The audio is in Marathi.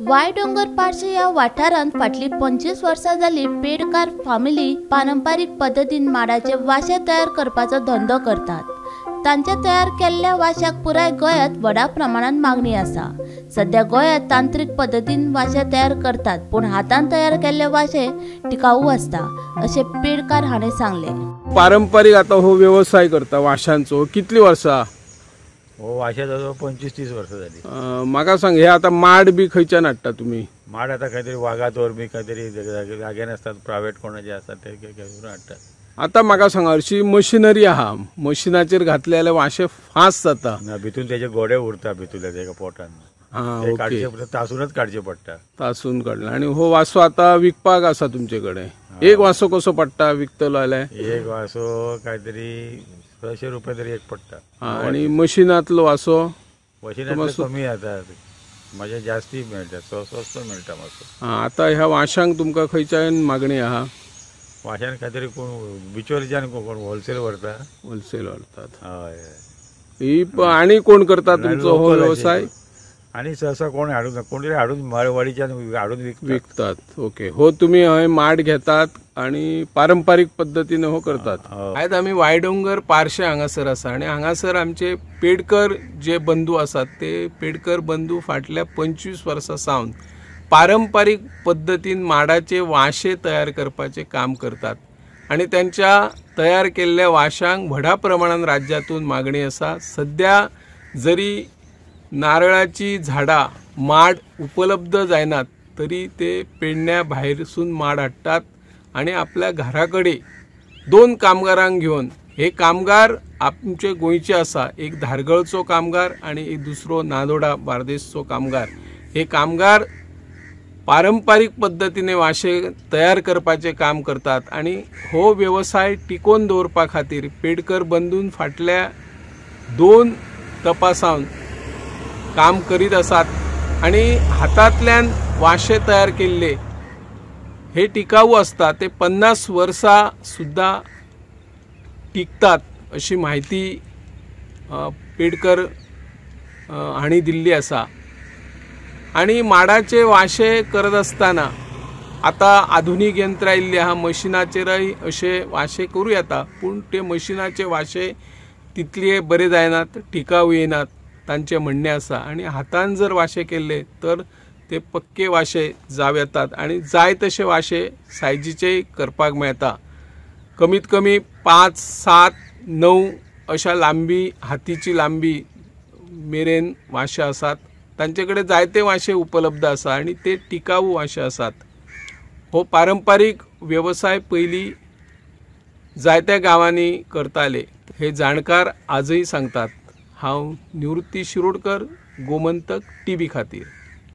वायडोंगर पार्शे या वाठारांत फाटली 25 वर्सां जाली पेडकार फामिली पारंपारीक पद्धतीन माडाचे वाशे तयार करपाचो धंदो करतात। तांच्या तयार केल्ल्या वाशाक पुराय गोंयांत व्हडा प्रमाणात मागणी आसा। सध्या गोंयांत तांत्रिक पद्धतीन वाशे तयार करतात, पण हातान तयार केल्ले वाशे टिकाऊ आसता, अशें पेडकार हाणें सांगले। पारंपारीक आता हो व्यवसाय करता वाशांचो कितली वर्सां? हो वाशाचो 25-30 वर्सां जाली। म्हाका सांग, हे आता माड बी खंयच्यान हाडटा तुमी? माड आता काहीतरी वागातोर बी काहीतरी जाग्यान असतात, प्रायव्हेट कोणाचे असतात ते घेऊन हाडटात। आता म्हाका सांग, हरशी मशिनरी आहा, मशिनाचेर घातले जाल्यार वाशे फास्ट जाता ना, भितून त्याचे गोडे उरता भितून तेका पोटान। ओके, काडचे पडटा, तासूनच काडचे पडटा। तासून काडला। आणि हो वासो आता विकपाक आसा तुमचे कडेन? एक वासो कसो पडटा विकतलो जाल्यार? एक वासो काहीतरी 600 रुपये तरी एक पडटा। आणि मशिनातलो वासो? मशिनातलो कमी आता, म्हणजे जास्ती मेळटा, स्वस्त मेळटा मातसो। आता ह्या वाशांक तुमकां खंयच्यान मागणी आहा? वाशान काहीतरी कोण बिचोलीच्यान कोण होलसेल व्हरता। होलसेल व्हरतात। हय। ही आणि कोण करता तुमचो हो व्यवसाय? आणि सहसा कोण हाडून कोणतरी हाडून मारवाडीच्यान हाडून विकतात। ओके, हो तुम्ही हय माड घेतात आणि पारंपारीक पद्धतीने हो करतात। आयज आमी वायडोंगर पार्शे हांगासर आसा आणि हांगासर आमचे पेडकर जे बंधू आसात ते पेडकर बंधू फाटल्या 25 वर्सां सावन पारंपारीक पद्धतीन माडाचे वाशे तयार करपाचे काम करतात आणि त्यांच्या तयार केल्ल्या वाशांक व्हडा प्रमाणात राज्यातून मागणी आसा। सध्या जरी नारळाची झाडां माड उपलब्ध जायनात तरी ते पेडण्या भायरसून माड हाडटात आणि आपल्या घराकडे 2 कामगारांक घेवन, हे कामगार आमचे गोंयचे आसा, एक धारगळचो कामगार आणि एक दुसरो नांदोडा बार्देसचो कामगार। हे कामगार पारंपारीक पद्धतीने वाशे तयार करपाचे काम करतात आणि हो व्यवसाय टिकोवन दवरपा खातीर पेडकर बंधून फाटल्या 2 तपासावन काम करीत असतात आणि हातांतल्यान वाशे तयार केल्ले हे टिकाऊ असतात, ते 50 वर्सां सुद्धा टिकतात अशी माहिती पेडकर हांणी दिल्ली आसा। आणि माडाचे वाशे करत असताना आता आधुनिक यंत्र आयिल्ली आहा, मशिनाचेरय अशे वाशे करूं येता, पूण ते मशिनाचे वाशे तितले बरे जायनात, टिकाऊ येनात तांचे म्हणणे आसा। आणि हातान जर वाशे केले तर ते पक्के वाशे जाव येतात आणि जाय तशे वाशे सायजीचे करपाक मेळता। कमीत कमी 5, 7, 9 अशा लांबी, हातीची लांबी मेरेन वाशे आसात। तांचे कडेन जायते वाशे उपलब्ध आसा आणि ते टिकाऊ वाशे आसात। हो पारंपारीक व्यवसाय पयलीं जायत्या गांवांनी करताले, हे जाणकार आजही सांगतात। हांव निवृत्ती शिरोडकर, गोमंतक टीव्ही खातीर।